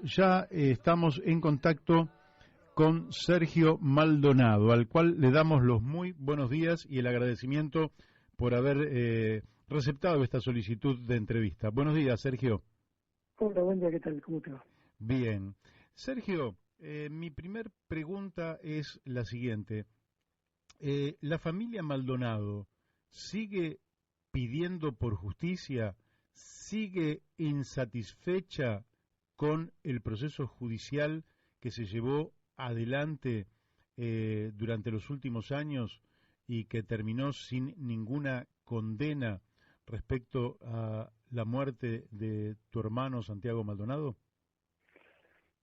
ya estamos en contacto con Sergio Maldonado, al cual le damos los muy buenos días y el agradecimiento por haber receptado esta solicitud de entrevista. Buenos días, Sergio. Hola, buen día, ¿qué tal? ¿Cómo te va? Bien. Sergio, mi primer pregunta es la siguiente. ¿La familia Maldonado sigue pidiendo por justicia, sigue insatisfecha con el proceso judicial que se llevó adelante durante los últimos años y que terminó sin ninguna condena respecto a la muerte de tu hermano Santiago Maldonado?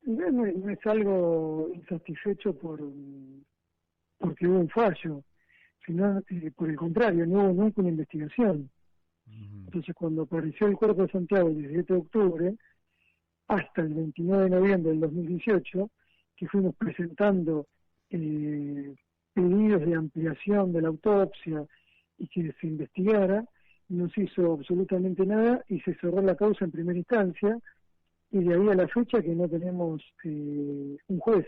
No es algo insatisfecho porque hubo un fallo, sino por el contrario, no hubo nunca una investigación. Entonces, cuando apareció el cuerpo de Santiago el 17 de octubre, hasta el 29 de noviembre del 2018, que fuimos presentando pedidos de ampliación de la autopsia y que se investigara, no se hizo absolutamente nada y se cerró la causa en primera instancia, y de ahí a la fecha que no tenemos un juez.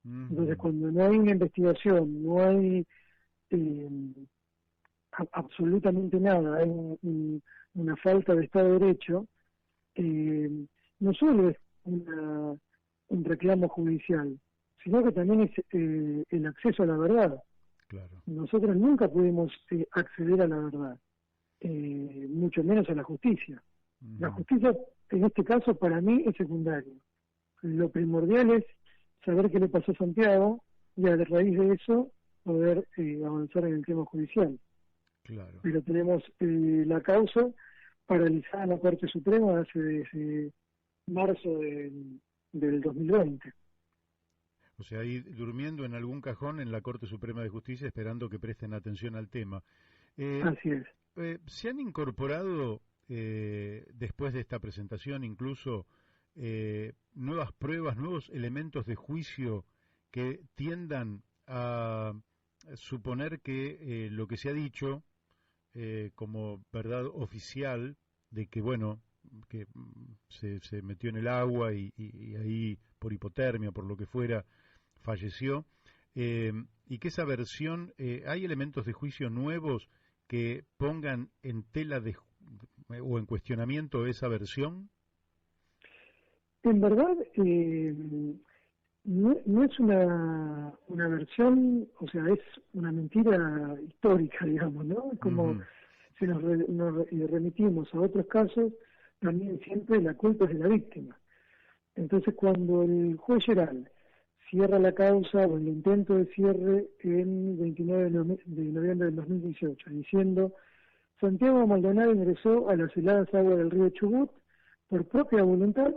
Entonces, cuando no hay una investigación, no hay absolutamente nada, hay una falta de Estado de Derecho, no solo es un reclamo judicial, sino que también es el acceso a la verdad. Claro. Nosotros nunca pudimos acceder a la verdad, mucho menos a la justicia. La justicia, en este caso, para mí es secundario. Lo primordial es saber qué le pasó a Santiago y a raíz de eso poder avanzar en el tema judicial. Claro. Pero tenemos la causa paralizada en la Corte Suprema desde marzo del 2020. O sea, ahí durmiendo en algún cajón en la Corte Suprema de Justicia esperando que presten atención al tema. Así es. ¿Se han incorporado, después de esta presentación, incluso nuevas pruebas, nuevos elementos de juicio que tiendan a suponer que lo que se ha dicho como verdad oficial de que, bueno, que se metió en el agua y ahí por hipotermia, por lo que fuera, falleció, y que esa versión, hay elementos de juicio nuevos que pongan en tela o en cuestionamiento esa versión? En verdad, no es una versión, o sea, es una mentira histórica, digamos, ¿no? Como si nos remitimos a otros casos, también siempre la culpa es de la víctima. Entonces, cuando el juez Geral cierra la causa o el intento de cierre el 29 de noviembre del 2018, diciendo: Santiago Maldonado ingresó a las heladas aguas del río Chubut por propia voluntad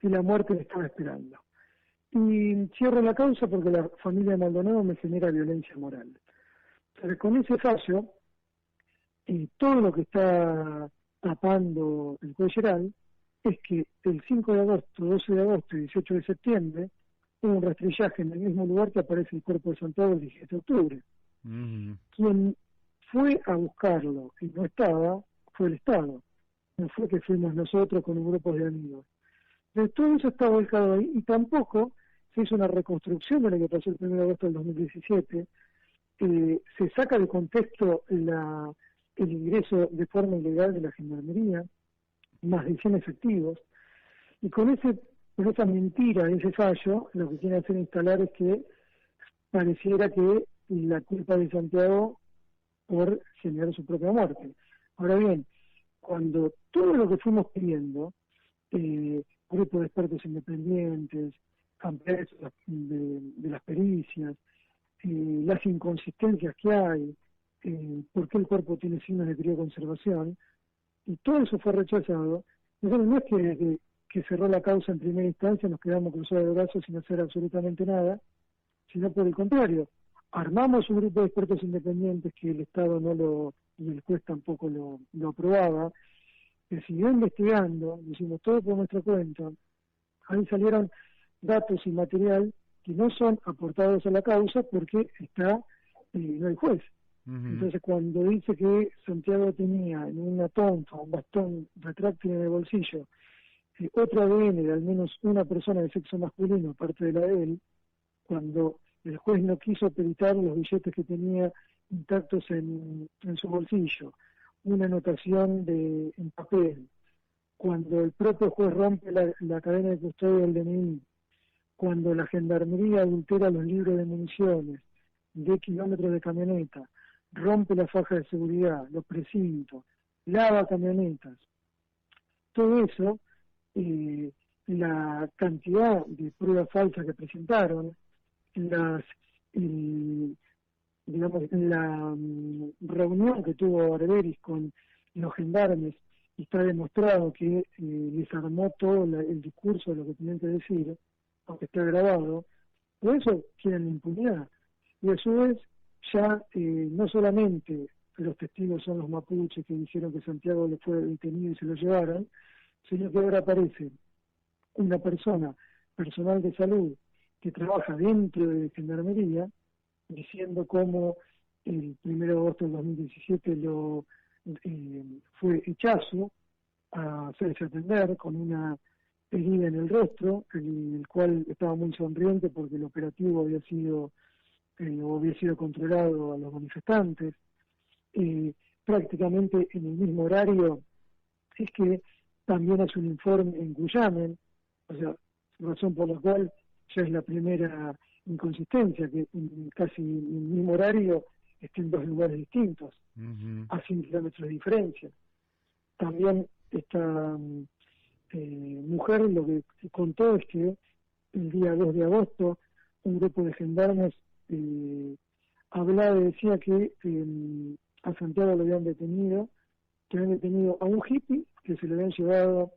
y la muerte le estaba esperando. Y cierro la causa porque la familia Maldonado me genera violencia moral. Entonces, con ese fallo, todo lo que está tapando el juez Geral es que el 5 de agosto, 12 de agosto y 18 de septiembre hubo un rastrillaje en el mismo lugar que aparece el cuerpo de Santiago el 17 de octubre. Quien fue a buscarlo y no estaba fue el Estado, no fue que fuimos nosotros con un grupo de amigos. Entonces, todo eso está volcado ahí y tampoco se hizo una reconstrucción de lo que pasó el 1 de agosto del 2017. Se saca de contexto el ingreso de forma ilegal de la gendarmería, más de 100 efectivos, y con esa mentira de ese fallo, lo que quiere hacer instalar es que pareciera que la culpa de Santiago por generar su propia muerte. Ahora bien, cuando todo lo que fuimos pidiendo, grupos de expertos independientes, ampliar de las pericias, las inconsistencias que hay, por qué el cuerpo tiene signos de crioconservación, y todo eso fue rechazado. Nosotros no es que desde que cerró la causa en primera instancia nos quedamos cruzados de brazos sin hacer absolutamente nada, sino por el contrario, armamos un grupo de expertos independientes que el Estado y el juez tampoco lo aprobaba, que siguió investigando, hicimos todo por nuestra cuenta. Ahí salieron datos y material que no son aportados a la causa porque no hay juez. Entonces, cuando dice que Santiago tenía en una tonfa un bastón retráctil en el bolsillo, otro ADN de al menos una persona de sexo masculino, aparte de la de él, cuando el juez no quiso peritar los billetes que tenía intactos en su bolsillo, una anotación en papel, cuando el propio juez rompe la cadena de custodia del DNI, cuando la gendarmería adultera los libros de municiones, de kilómetros de camioneta, rompe la faja de seguridad, los precintos, lava camionetas, todo eso, la cantidad de pruebas falsas que presentaron, las digamos, en la reunión que tuvo Barberis con los gendarmes, y está demostrado que les armó todo el discurso de lo que tenían que decir, aunque está grabado, por eso quieren la impunidad. Y a su vez, ya no solamente los testigos son los mapuches que dijeron que Santiago le fue detenido y se lo llevaron, sino que ahora aparece una persona, personal de salud, que trabaja dentro de Gendarmería, diciendo cómo el 1 de agosto del 2017 fue hechazo a hacerse atender con una herida en el rostro, el cual estaba muy sonriente porque el operativo había sido controlado a los manifestantes. Prácticamente en el mismo horario es que también hace un informe en Cuyamen, o sea, razón por la cual ya es la primera inconsistencia, que en casi el mismo horario esté en dos lugares distintos, a 100 kilómetros de diferencia. También esta mujer lo que contó es que el día 2 de agosto un grupo de gendarmes decía que a Santiago lo habían detenido, que habían detenido a un hippie que se lo habían llevado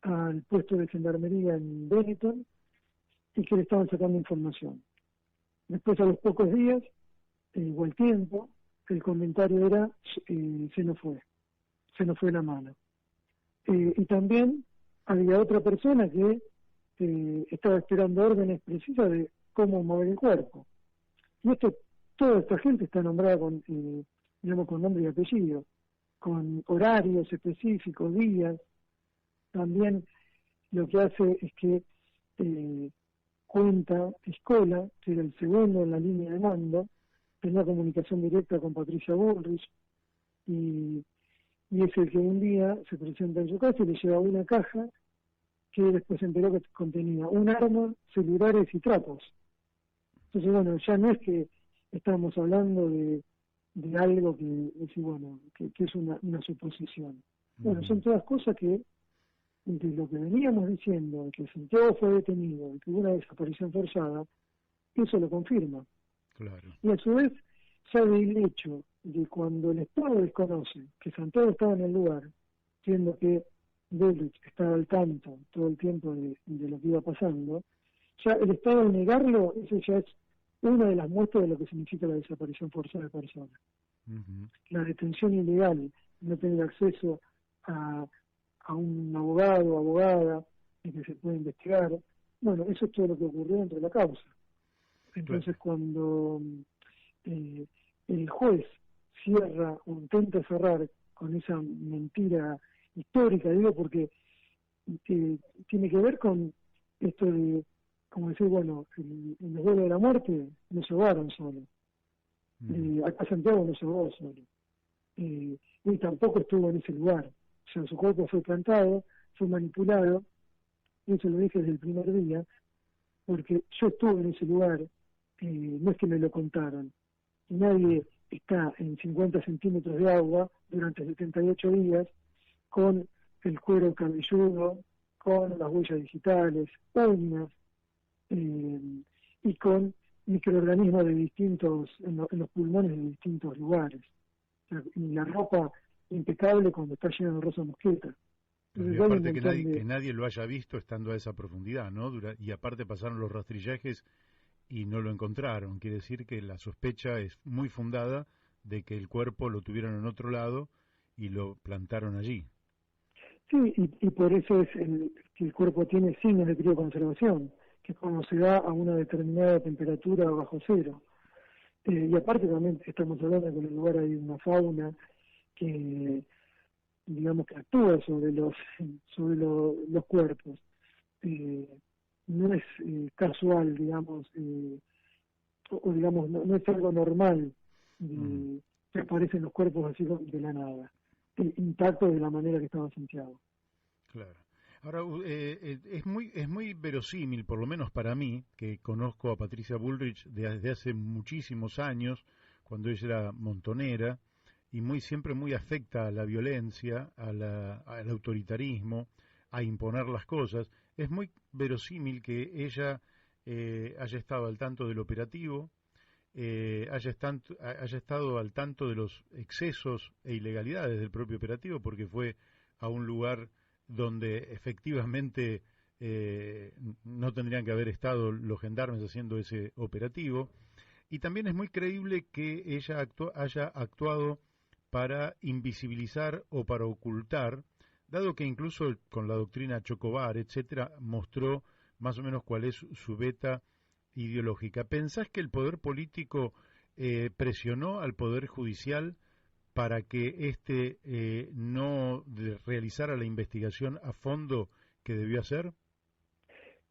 al puesto de gendarmería en Benetton y que le estaban sacando información. Después, a los pocos días, o el tiempo, el comentario era se nos fue la mano. Y también había otra persona que estaba esperando órdenes precisas de cómo mover el cuerpo. Y toda esta gente está nombrada con nombre y apellido, con horarios específicos, días. También lo que hace es que cuenta Escola, que era el segundo en la línea de mando, tenía comunicación directa con Patricia Bullrich, y es el que un día se presenta en su casa y le lleva una caja que después se enteró que contenía un arma, celulares y trapos. Entonces, bueno, ya no es que estamos hablando de algo que es una suposición. Bueno, son todas cosas que, de lo que veníamos diciendo, de que Santiago fue detenido, de que hubo una desaparición forzada, eso lo confirma. Claro. Y a su vez, sabe el hecho de cuando el Estado desconoce que Santiago estaba en el lugar, siendo que Bullrich estaba al tanto todo el tiempo de lo que iba pasando, ya el Estado al negarlo, eso ya es una de las muestras de lo que significa la desaparición forzada de personas. La detención ilegal, no tener acceso a un abogado o abogada y que se puede investigar, bueno, eso es todo lo que ocurrió dentro de la causa. Entonces, cuando el juez cierra o intenta cerrar con esa mentira histórica, digo, porque tiene que ver con esto de, como decir, bueno, en el vuelo de la muerte no se ahogaron solo. Acá Santiago no se ahogó solo. Y tampoco estuvo en ese lugar. O sea, su cuerpo fue plantado, fue manipulado, y eso lo dije desde el primer día, porque yo estuve en ese lugar, no es que me lo contaron. Y nadie está en 50 centímetros de agua durante 78 días con el cuero cabelludo, con las huellas digitales, uñas, y con microorganismos de distintos, en los pulmones de distintos lugares. O sea, y la ropa impecable cuando está llena de rosa mosqueta. Y aparte que nadie lo haya visto estando a esa profundidad, ¿no? Y aparte pasaron los rastrillajes y no lo encontraron. Quiere decir que la sospecha es muy fundada de que el cuerpo lo tuvieron en otro lado y lo plantaron allí. Sí, y por eso es que el cuerpo tiene signos de crioconservación, que es cuando se da a una determinada temperatura bajo cero. Y aparte también estamos hablando de que en el lugar hay una fauna que digamos, que actúa sobre los cuerpos. No es casual, digamos, o digamos, no es algo normal que aparecen los cuerpos así de la nada, intactos de la manera que estaba Santiago. Claro. Ahora, es muy verosímil, por lo menos para mí, que conozco a Patricia Bullrich desde hace muchísimos años, cuando ella era montonera, y siempre muy afecta a la violencia, al autoritarismo, a imponer las cosas. Es muy verosímil que ella haya estado al tanto del operativo, haya estado al tanto de los excesos e ilegalidades del propio operativo, porque fue a un lugar donde efectivamente no tendrían que haber estado los gendarmes haciendo ese operativo. Y también es muy creíble que ella haya actuado para invisibilizar o para ocultar, dado que incluso con la doctrina Chocobar, etcétera, mostró más o menos cuál es su beta ideológica. ¿Pensás que el poder político presionó al poder judicial para que no realizara la investigación a fondo que debió hacer?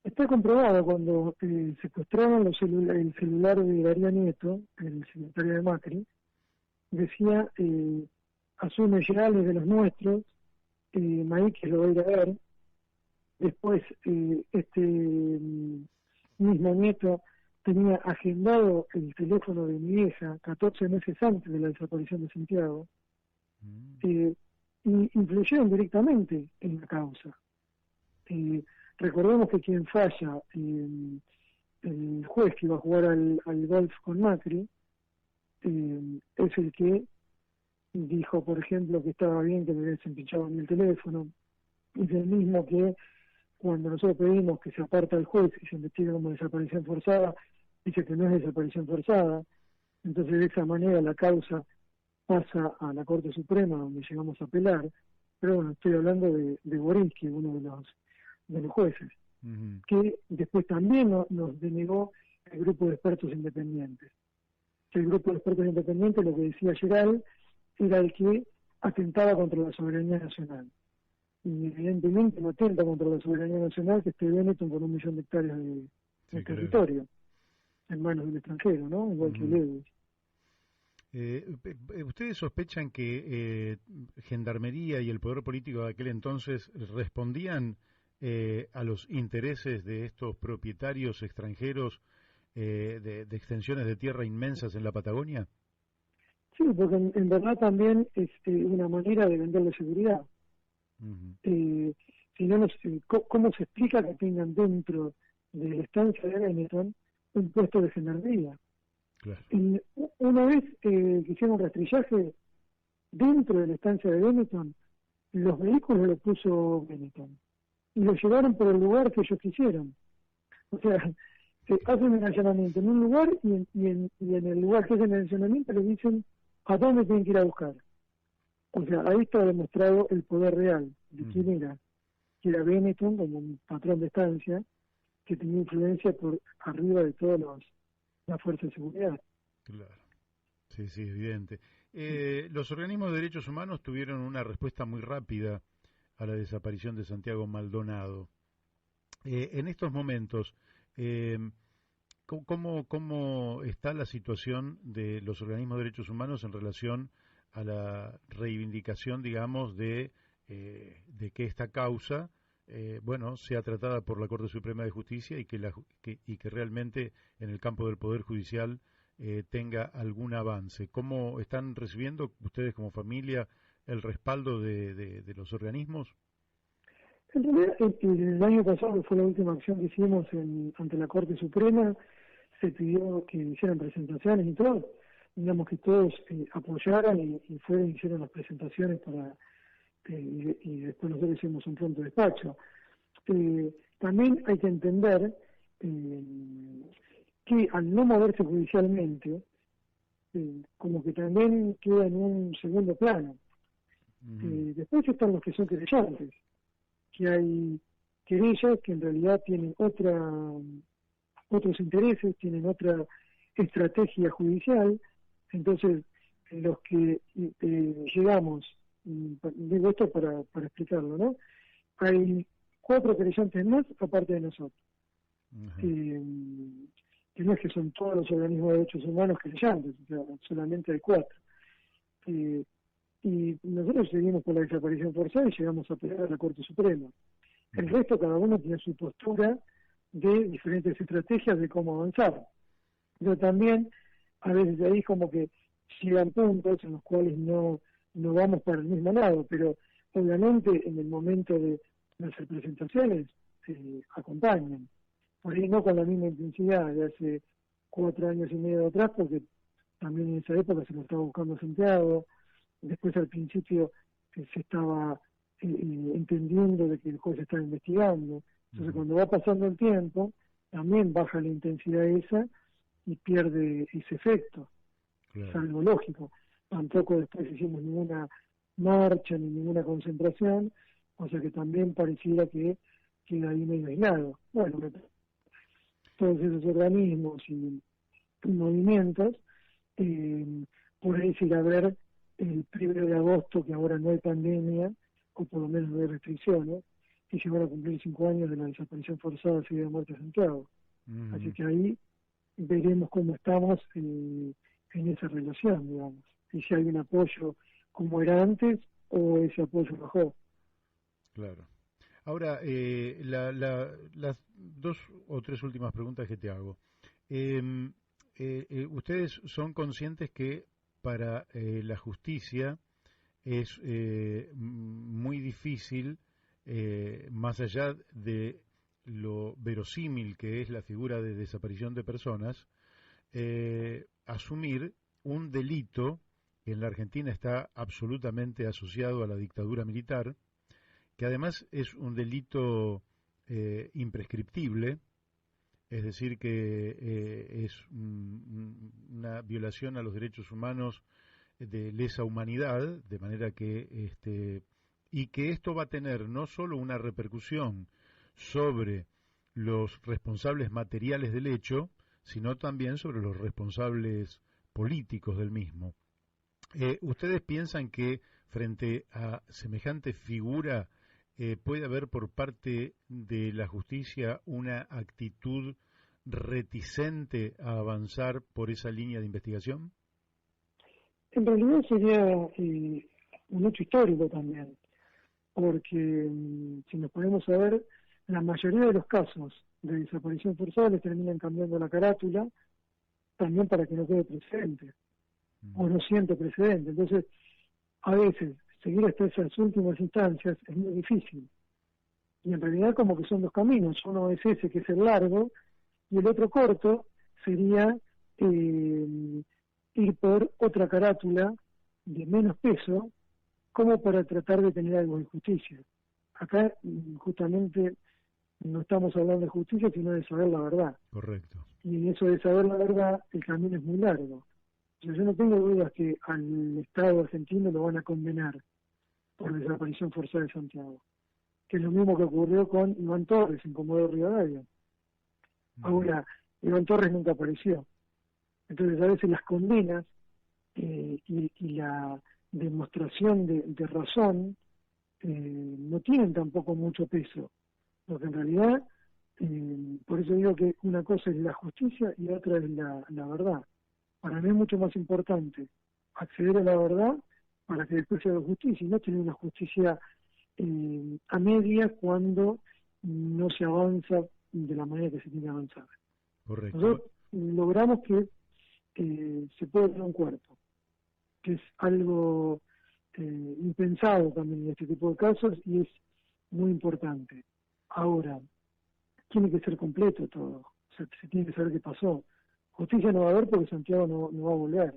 Está comprobado cuando secuestraron el celular de Darío Nieto, el secretario de Macri, decía, asume Gerales de los nuestros, Maíquez lo va a ir a ver, después mismo Nieto tenía agendado el teléfono de mi vieja 14 meses antes de la desaparición de Santiago, y influyeron directamente en la causa. Recordemos que quien falla, el juez que iba a jugar al golf con Macri, es el que dijo, por ejemplo, que estaba bien que me hubiesen pinchado a mí el teléfono. Es el mismo que cuando nosotros pedimos que se aparta el juez y se investigue como desaparición forzada, dice que no es desaparición forzada. Entonces, de esa manera la causa pasa a la Corte Suprema, donde llegamos a apelar. Pero bueno, estoy hablando de Boriski, uno de los jueces, que después también nos denegó el grupo de expertos independientes. El grupo de expertos independientes, lo que decía Geral, era el que atentaba contra la soberanía nacional. Y evidentemente no atenta contra la soberanía nacional que esté Benetton con 1 millón de hectáreas de territorio en manos del extranjero, ¿no? Igual que Lewis. ¿Ustedes sospechan que Gendarmería y el poder político de aquel entonces respondían a los intereses de estos propietarios extranjeros de extensiones de tierra inmensas en la Patagonia? Sí, porque en verdad también es una manera de venderle seguridad. Si no, ¿cómo se explica que tengan dentro de la estancia de Benetton un puesto de gendarmería? Claro. Una vez que hicieron rastrillaje dentro de la estancia de Benetton, los vehículos los puso Benetton y los llevaron por el lugar que ellos quisieron. O sea, hacen un allanamiento en un lugar y en el lugar que hacen el allanamiento les dicen a dónde tienen que ir a buscar. O sea, ahí está demostrado el poder real de quién era. Que era Benetton como un patrón de estancia que tenía influencia por arriba de todas las fuerzas de seguridad. Claro, sí, evidente. Los organismos de derechos humanos tuvieron una respuesta muy rápida a la desaparición de Santiago Maldonado. En estos momentos, ¿cómo está la situación de los organismos de derechos humanos en relación a la reivindicación, digamos, de que esta causa sea tratada por la Corte Suprema de Justicia y que realmente en el campo del Poder Judicial tenga algún avance? ¿Cómo están recibiendo ustedes como familia el respaldo de los organismos? En realidad, el año pasado, que fue la última acción que hicimos ante la Corte Suprema, se pidió que hicieran presentaciones y todo. Digamos que todos apoyaran y fueron y hicieron las presentaciones para y después nosotros hicimos un pronto despacho. También hay que entender que al no moverse judicialmente, como que también queda en un segundo plano. Después están los que son querellantes, que hay querellas que en realidad tienen otros intereses, tienen otra estrategia judicial. Entonces los que llegamos digo esto para explicarlo, ¿no? Hay 4 querellantes más aparte de nosotros. Que no es que son todos los organismos de derechos humanos querellantes, o sea, solamente hay 4. Y nosotros seguimos con la desaparición forzada y llegamos a pelear a la Corte Suprema. El resto, cada uno tiene su postura de diferentes estrategias de cómo avanzar. Pero también, a veces ahí como que llegan puntos en los cuales no vamos para el mismo lado, pero obviamente en el momento de las representaciones acompañan. Por ahí no con la misma intensidad de hace 4 años y medio atrás, porque también en esa época se lo estaba buscando a Santiago, después al principio se estaba entendiendo de que el juez estaba investigando. Entonces cuando va pasando el tiempo, también baja la intensidad esa y pierde ese efecto. Claro. Es algo lógico. Tampoco después hicimos ninguna marcha ni ninguna concentración, o sea que también pareciera que queda ahí medio aislado. Bueno, todos esos organismos y movimientos, por ahí ir a ver el 1 de agosto, que ahora no hay pandemia, o por lo menos no hay restricciones, y se van a cumplir 5 años de la desaparición forzada seguida de muerte de Santiago. Así que ahí veremos cómo estamos en esa relación, digamos, y si hay un apoyo como era antes o ese apoyo bajó. Claro. Ahora, las 2 o 3 últimas preguntas que te hago. Ustedes son conscientes que para la justicia es muy difícil, más allá de lo verosímil que es la figura de desaparición de personas, asumir un delito que en la Argentina está absolutamente asociado a la dictadura militar, que además es un delito imprescriptible, es decir, que es una violación a los derechos humanos de lesa humanidad, de manera que y que esto va a tener no solo una repercusión sobre los responsables materiales del hecho, sino también sobre los responsables políticos del mismo. ¿Ustedes piensan que frente a semejante figura puede haber por parte de la justicia una actitud reticente a avanzar por esa línea de investigación? En realidad sería un hecho histórico también, porque si nos ponemos a ver, la mayoría de los casos de desaparición forzada les terminan cambiando la carátula también para que no quede precedente, o no siente precedente. Entonces, a veces, seguir hasta esas últimas instancias es muy difícil. Y en realidad como que son 2 caminos, uno es ese que es el largo, y el otro corto sería ir por otra carátula de menos peso, como para tratar de tener algo de justicia. Acá justamente no estamos hablando de justicia, sino de saber la verdad. Correcto. Y en eso de saber la verdad, el camino es muy largo. O sea, yo no tengo dudas que al Estado argentino lo van a condenar por la desaparición forzada de Santiago, que es lo mismo que ocurrió con Iván Torres en Comodoro Rivadavia. Ahora, Iván Torres nunca apareció. Entonces, a veces las condenas y la demostración de razón no tienen tampoco mucho peso, porque en realidad, por eso digo que una cosa es la justicia y otra es la verdad. Para mí es mucho más importante acceder a la verdad para que después se haga justicia y no tener una justicia a media cuando no se avanza de la manera que se tiene que avanzar. Correcto. Nosotros logramos que se pueda tener un cuerpo, que es algo impensado también en este tipo de casos y es muy importante. Ahora, tiene que ser completo todo, o sea, se tiene que saber qué pasó. Justicia no va a haber porque Santiago no va a volver.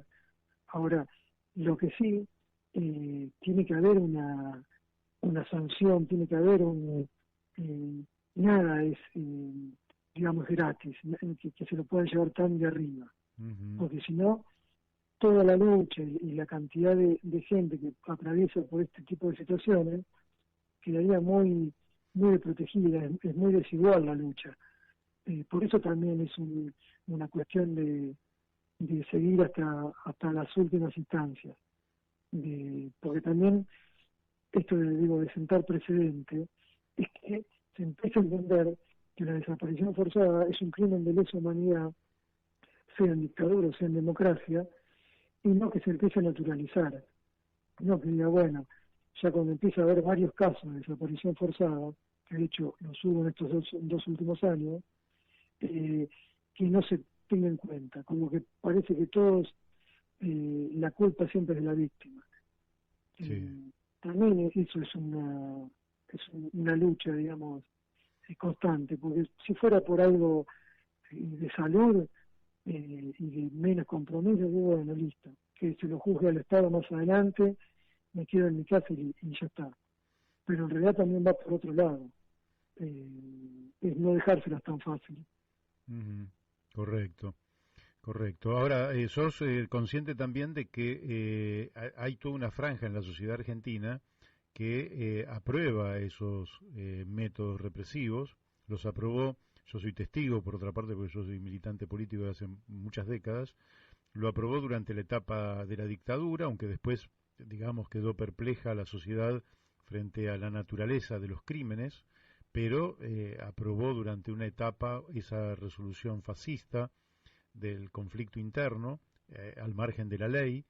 Ahora, lo que sí, tiene que haber una sanción, tiene que haber nada es, digamos, gratis, que se lo pueda llevar tan de arriba. Porque si no, toda la lucha y la cantidad de gente que atraviesa por este tipo de situaciones quedaría muy desprotegida, es muy desigual la lucha. Por eso también es una cuestión de seguir hasta las últimas instancias, porque también esto de sentar precedente, es que se empieza a entender que la desaparición forzada es un crimen de lesa humanidad, sea en dictadura o sea en democracia, y no que se empiece a naturalizar. No que diga, bueno, ya cuando empieza a haber varios casos de desaparición forzada, que de hecho los hubo en estos dos últimos años, que no se tenga en cuenta, como que parece que todos, la culpa siempre es de la víctima. Sí. También eso es una lucha, digamos, constante, porque si fuera por algo de salud y de menos compromiso, digo, bueno, listo, que se lo juzgue al Estado más adelante, me quedo en mi casa y ya está. Pero en realidad también va por otro lado, es no dejárselas tan fácil. Ujú. Correcto. Correcto. Ahora, ¿sos consciente también de que hay toda una franja en la sociedad argentina que aprueba esos métodos represivos? Los aprobó, yo soy testigo, por otra parte, porque yo soy militante político de hace muchas décadas, lo aprobó durante la etapa de la dictadura, aunque después, digamos, quedó perpleja la sociedad frente a la naturaleza de los crímenes, pero aprobó durante una etapa esa resolución fascista del conflicto interno, al margen de la ley,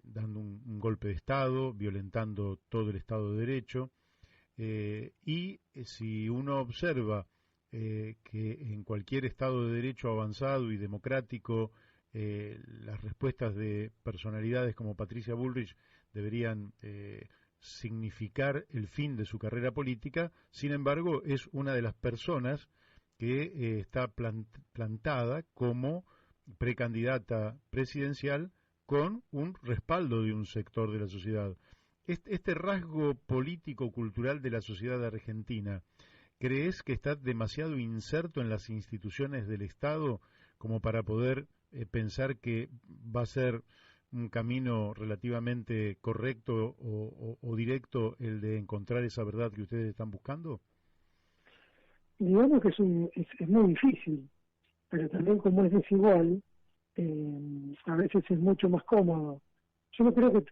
dando un golpe de Estado, violentando todo el Estado de Derecho. Y si uno observa que en cualquier Estado de Derecho avanzado y democrático, las respuestas de personalidades como Patricia Bullrich deberían significar el fin de su carrera política, sin embargo, es una de las personas que está plantada como precandidata presidencial con un respaldo de un sector de la sociedad. Este rasgo político-cultural de la sociedad argentina, ¿crees que está demasiado inserto en las instituciones del Estado como para poder pensar que va a ser un camino relativamente correcto o directo el de encontrar esa verdad que ustedes están buscando? Digamos que es muy difícil, pero también como es desigual, a veces es mucho más cómodo. Yo no creo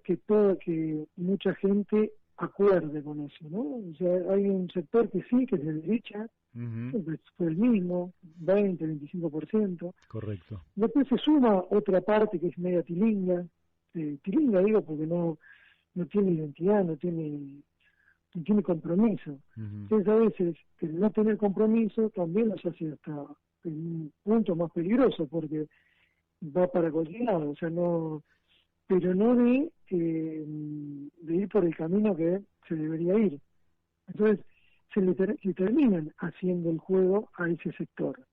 que mucha gente acuerde con eso, ¿no? O sea, hay un sector que sí, que es de derecha, Ujú. pues fue el mismo, 20-25%. Correcto. Después se suma otra parte que es media tilinga digo porque no tiene identidad, no tiene compromiso. Ujú. Entonces a veces el no tener compromiso también nos hace hasta en un punto más peligroso porque va para cualquier lado, o sea, no, pero no de ir por el camino que se debería ir. Entonces le terminan haciendo el juego a ese sector.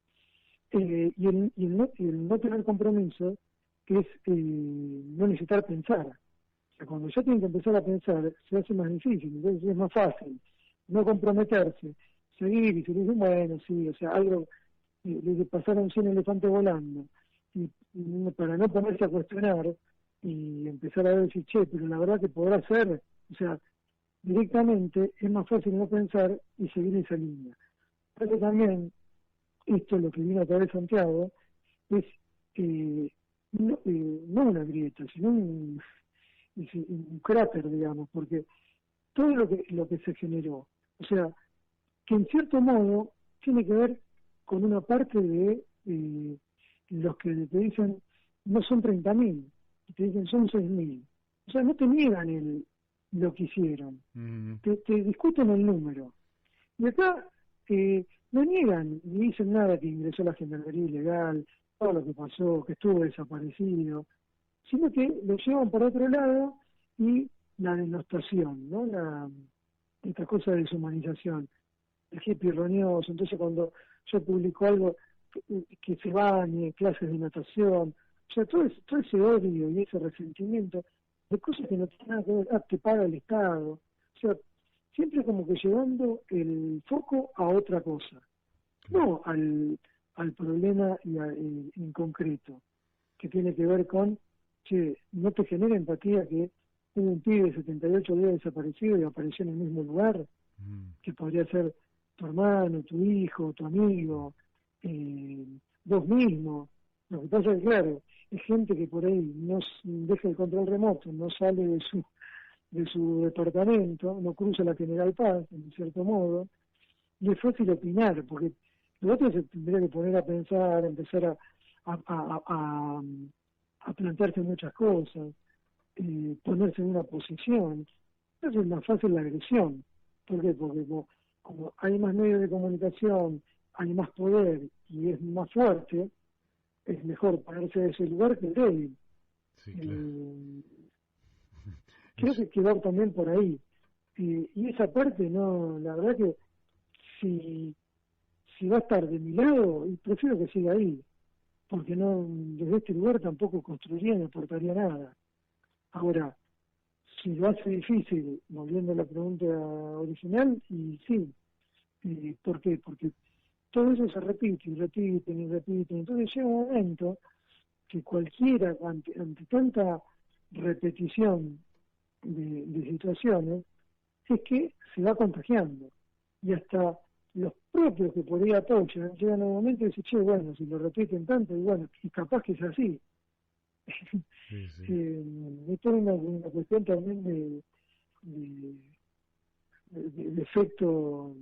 Y el no tener compromiso es no necesitar pensar. O sea, cuando ya tienen que empezar a pensar, se hace más difícil, entonces es más fácil no comprometerse, seguir y se dice, bueno, sí, o sea, algo, le pasaron 100 elefantes volando, y para no ponerse a cuestionar y empezar a decir, che, pero la verdad que podrá ser, o sea, directamente es más fácil no pensar y seguir esa línea. Pero también, esto es lo que viene a través de Santiago, es no una grieta, sino un cráter, digamos, porque todo lo que se generó, o sea, que en cierto modo tiene que ver con una parte de los que te dicen no son 30.000, y te dicen son 6.000. O sea, no te niegan lo que hicieron, Ujú. te discuten el número. Y acá no niegan ni dicen nada que ingresó la gendarmería ilegal, todo lo que pasó, que estuvo desaparecido, sino que lo llevan por otro lado y la denostación, ¿no? Esta cosa de deshumanización, el hippie roñoso. Entonces cuando yo publico algo que se bañe, clases de natación, o sea, todo ese odio y ese resentimiento de cosas que no tienen nada que ver, te paga el Estado, o sea, siempre como que llevando el foco a otra cosa, Claro. no al problema en concreto, que tiene que ver con, che, no te genera empatía que hubo un pibe de 78 días desaparecido y apareció en el mismo lugar, Mm. que podría ser tu hermano, tu hijo, tu amigo, vos mismo. Lo que pasa es que, claro, es gente que por ahí no deja el control remoto, no sale de su departamento, no cruza la General Paz, en cierto modo, y es fácil opinar, porque lo otro se tendría que poner a pensar, empezar a, a, a, a plantearse muchas cosas, ponerse en una posición. Entonces es más fácil la agresión. ¿Por qué? Porque como hay más medios de comunicación, hay más poder y es más fuerte, es mejor ponerse en ese lugar que el débil. Sí, claro. Creo que quedar también por ahí. Y esa parte, no, la verdad que si va a estar de mi lado, y prefiero que siga ahí, porque no desde este lugar tampoco construiría ni aportaría nada. Ahora, si lo hace difícil, volviendo a la pregunta original, y sí. ¿Por qué? Porque todo eso se repite y repiten y repiten. Entonces llega un momento que cualquiera, ante tanta repetición de situaciones, es que se va contagiando. Y hasta los propios que por ahí apoyan llegan a un momento y dicen, che, bueno, si lo repiten tanto, y bueno, y capaz que es así. Sí, sí. Es toda una cuestión también de efecto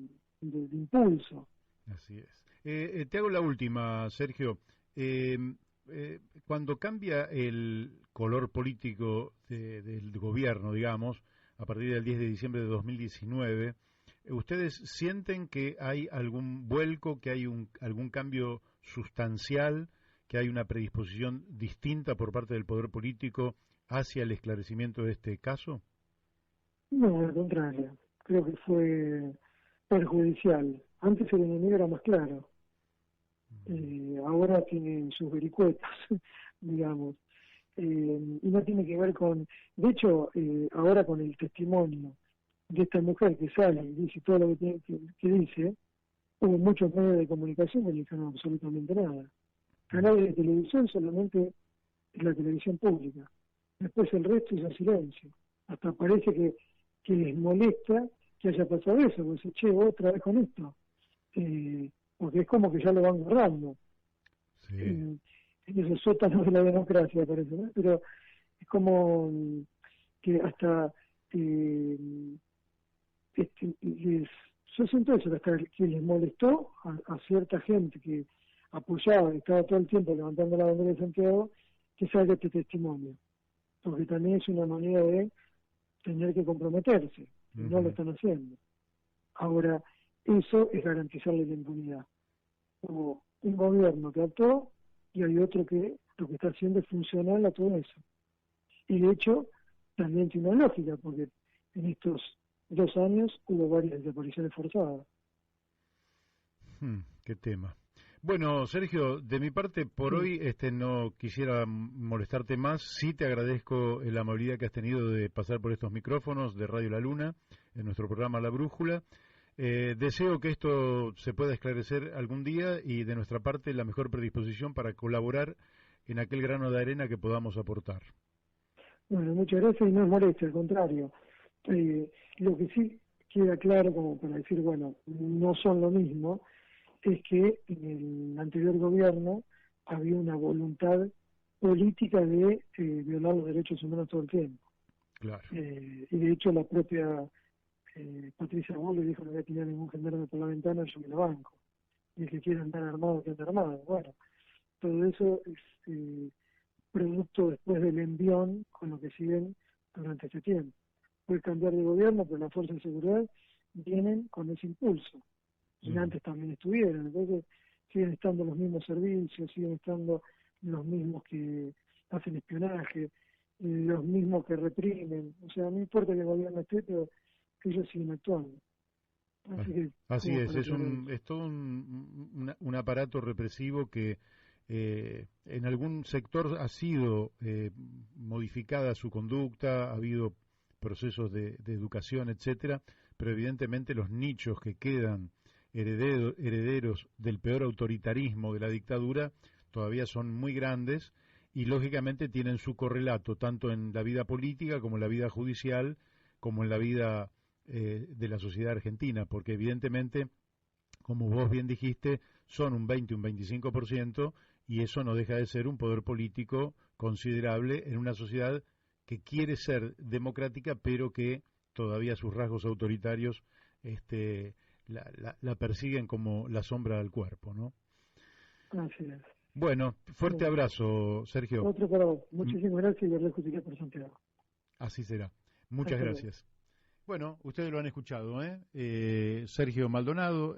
de impulso. Así es. Te hago la última, Sergio. Eh, Cuando cambia el color político del gobierno, digamos, a partir del 10 de diciembre de 2019, ¿ustedes sienten que hay algún vuelco, que hay algún cambio sustancial, que hay una predisposición distinta por parte del poder político hacia el esclarecimiento de este caso? No, al contrario, creo que fue perjudicial. Antes el enemigo era más claro, ahora tiene sus vericuetas, digamos, y no tiene que ver con, de hecho, ahora con el testimonio de esta mujer que sale y dice todo lo que, que dice, hubo muchos medios de comunicación que no dijeron absolutamente nada. Canales de televisión solamente es la televisión pública, después el resto es el silencio. Hasta parece que les molesta que haya pasado eso, porque dice, che, otra vez con esto. Porque es como que ya lo van borrando. Sí. En esos sótanos de la democracia, parece, ¿no? Pero es como que hasta yo siento eso, que hasta que les molestó a cierta gente que apoyaba, que estaba todo el tiempo levantando la bandera de Santiago, que salga este testimonio. Porque también es una manera de tener que comprometerse, y no lo están haciendo. Ahora, eso es garantizarle la impunidad. Hubo un gobierno que actuó y hay otro que lo que está haciendo es funcional a todo eso. Y de hecho, también tiene una lógica, porque en estos 2 años hubo varias desapariciones forzadas. Qué tema. Bueno, Sergio, de mi parte por Sí. hoy no quisiera molestarte más. Sí te agradezco la amabilidad que has tenido de pasar por estos micrófonos de Radio La Luna en nuestro programa La Brújula. Deseo que esto se pueda esclarecer algún día y de nuestra parte la mejor predisposición para colaborar en aquel grano de arena que podamos aportar. Bueno, muchas gracias y no es molestia, al contrario. Lo que sí queda claro, como para decir, bueno, no son lo mismo, es que en el anterior gobierno había una voluntad política de violar los derechos humanos todo el tiempo. Claro. Y de hecho la propia Patricia Bull le dijo que no voy a tirar ningún gendarme por la ventana, yo me la banco. Y el que quiera andar armado, que ande armado. Bueno, todo eso es producto después del envión con lo que siguen durante este tiempo. Puede cambiar de gobierno, pero las fuerzas de seguridad vienen con ese impulso. Y antes también estuvieron. Entonces siguen estando los mismos servicios, siguen estando los mismos que hacen espionaje, los mismos que reprimen. O sea, no importa que el gobierno esté, pero que ellos siguen actuando. Así es, es aclarar eso. es todo un aparato represivo que en algún sector ha sido modificada su conducta, ha habido procesos de educación, etcétera, pero evidentemente los nichos que quedan herederos del peor autoritarismo de la dictadura todavía son muy grandes y lógicamente tienen su correlato tanto en la vida política como en la vida judicial, como en la vida de la sociedad argentina, porque evidentemente, como vos bien dijiste, son un 20, un 25%, y eso no deja de ser un poder político considerable en una sociedad que quiere ser democrática, pero que todavía sus rasgos autoritarios la persiguen como la sombra del cuerpo, ¿no? Así es. Bueno, fuerte abrazo, Sergio. Otro para vos. Muchísimas gracias y darle justicia por Santiago. Así será. Muchas Hasta gracias. Bueno, ustedes lo han escuchado, Sergio Maldonado.